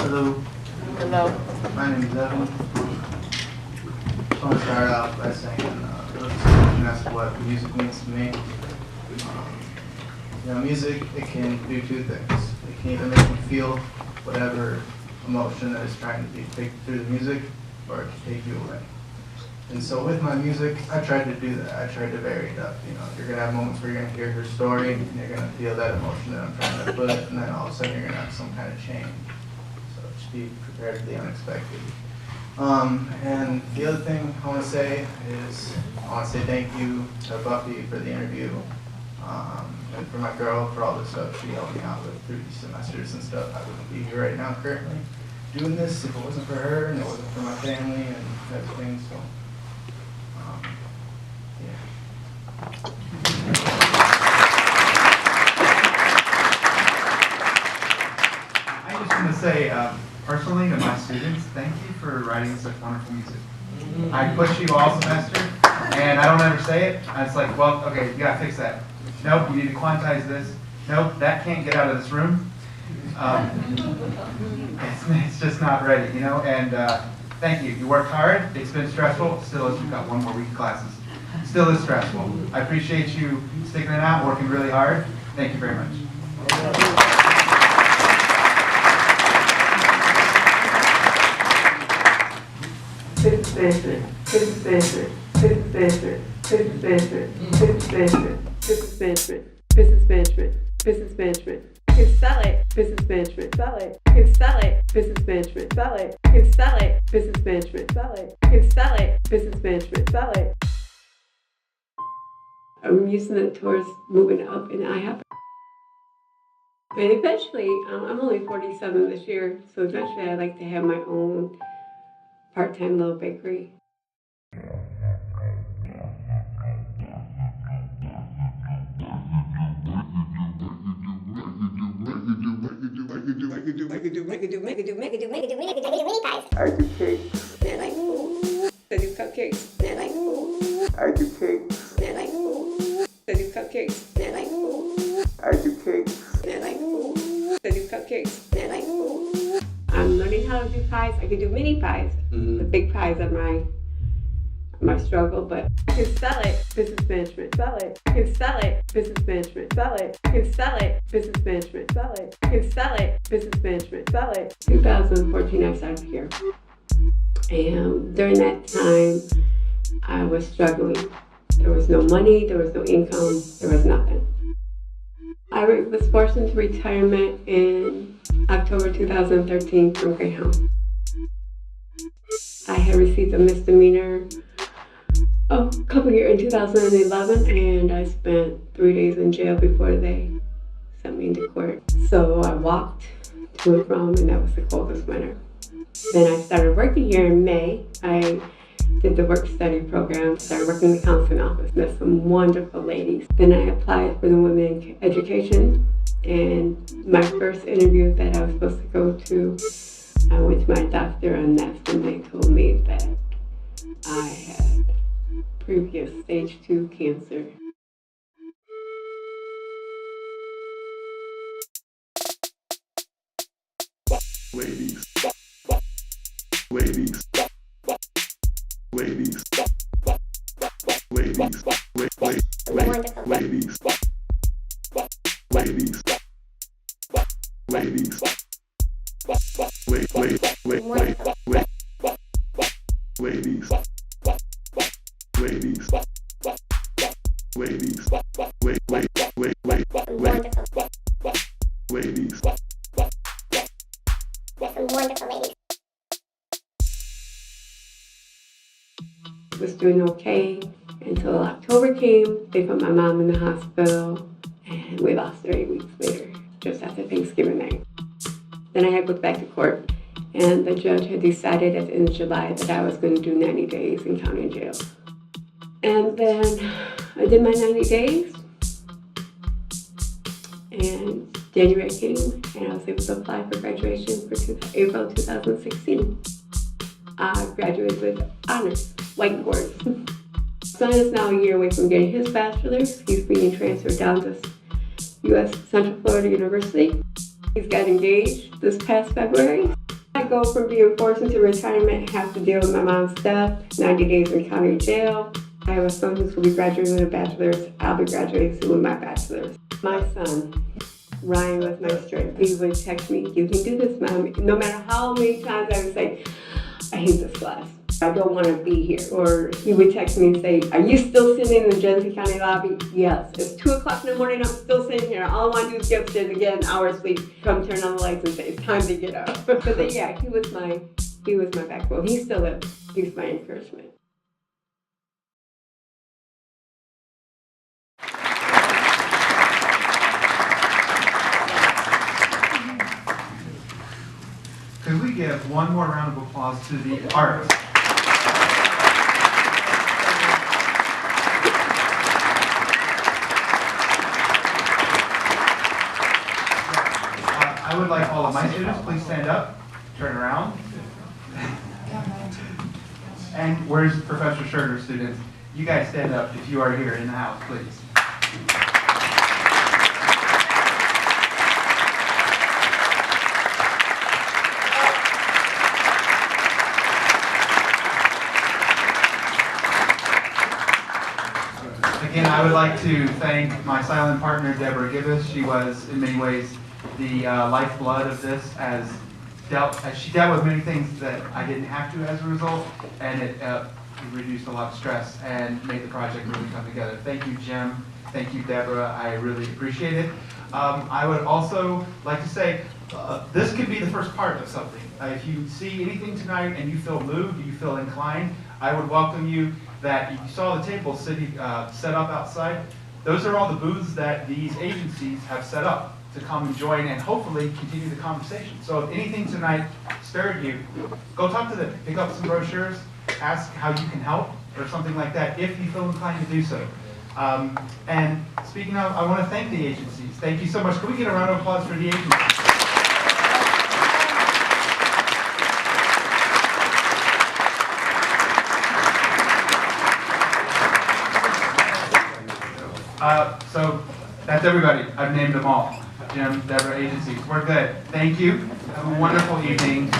Hello. Hello. My name is Evan. I just want to start out by saying that's what music means to me. Music, it can do two things. It can either make you feel whatever emotion that is trying to be taken through the music, or it can take you away. And so with my music, I tried to do that. I tried to vary it up. You're going to have moments where you're going to hear her story, and you're going to feel that emotion that I'm trying to put, and then all of a sudden you're going to have some kind of change. So just be prepared for the unexpected. And the other thing I want to say is, I want to say thank you to Buffy for the interview, and for my girl for all the stuff she helped me out with through these semesters and stuff. I wouldn't be here right now currently doing this if it wasn't for her and it wasn't for my family and everything. So. I just want to say, personally to my students, thank you for writing such wonderful music. I push you all semester, and I don't ever say it. It's like, well, okay, you gotta fix that. Nope, you need to quantize this. Nope, that can't get out of this room. It's just not ready, and thank you. You worked hard. It's been stressful. Still is. We've got one more week of classes. Still is stressful. I appreciate you sticking it out, working really hard. Thank you very much. Business management. You can sell it. Business management. Sell it. You can sell it. Business management. Sell it. You can sell it. Business management. Sell it. You can sell it. Business management. Sell it. I'm using it towards moving up, and I have. And eventually, I'm only 47 this year, so eventually I'd like to have my own part-time little bakery. What you do, could do mini pies. I do cakes. They're like, ooh. I do cupcakes. They're like, ooh. I do cakes. They're like, ooh. I do cupcakes. They're like, ooh. I do cakes. They're like, ooh. I do cupcakes. They're like, ooh. I'm learning how to do pies. I could do mini pies. The big pies are my struggle, but I can sell it, business management, sell it. I can sell it, business management, sell it. I can sell it, business management, sell it. I can sell it, business management, sell it. 2014, I started here. And during that time, I was struggling. There was no money, there was no income, there was nothing. I was forced into retirement in October 2013 from Greyhound. I had received a misdemeanor a couple years in 2011, and I spent 3 days in jail before they sent me into court. So I walked to and from, and that was the coldest winter. Then I started working here in May. I did the work study program, started working in the counseling office, met some wonderful ladies. Then I applied for the women education, and my first interview that I was supposed to go to, I went to my doctor, and that's when they told me that I had previous stage 2 cancer. Ladies. Ladies. Ladies. Ladies. Ladies. Ladies. Ladies. Ladies. Ladies. Ladies. Ladies. Wonderful ladies. Was doing okay until October came. They put my mom in the hospital, and we lost her 8 weeks later, just after Thanksgiving night. Then I had to go back to court, and the judge had decided at the end of July that I was going to do 90 days in county jail. And then I did my 90 days, and January came, and I was able to apply for graduation for April 2016. I graduated with honors, white course. Son is now a year away from getting his bachelor's. He's being transferred down to U.S. Central Florida University. He's got engaged this past February. I go from being forced into retirement, have to deal with my mom's death, 90 days in county jail. I have a son who's going to be graduating with a bachelor's. I'll be graduating soon with my bachelor's. My son, Ryan, was my strength. He would text me, "You can do this, Mom." No matter how many times I would say, "I hate this class. I don't want to be here." Or he would text me and say, "Are you still sitting in the Genesee County lobby?" "Yes." "It's 2 o'clock in the morning, I'm still sitting here. All I want to do is get upstairs and get an hour's sleep. Come turn on the lights and say, it's time to get up." But then, yeah, he was my backbone. He still is. He's my encouragement. Could we give one more round of applause to the artists? I would like all of my students, please stand up, turn around. And where's Professor Scherter's students? You guys stand up if you are here in the house, please. Again, I would like to thank my silent partner, Deborah Gibbous. She was, in many ways, the lifeblood of this, as she dealt with many things that I didn't have to as a result, and it reduced a lot of stress and made the project really come together. Thank you, Jim. Thank you, Deborah. I really appreciate it. I would also like to say, this could be the first part of something. If you see anything tonight and you feel moved, you feel inclined, I would welcome you. That you saw the table set up outside. Those are all the booths that these agencies have set up to come and join and hopefully continue the conversation. So if anything tonight stirred you, go talk to them, pick up some brochures, ask how you can help or something like that if you feel inclined to do so. And speaking of, I want to thank the agencies. Thank you so much. Can we get a round of applause for the agencies? That's everybody. I've named them all. Jim, Deborah, agencies. We're good. Thank you. Have a wonderful evening.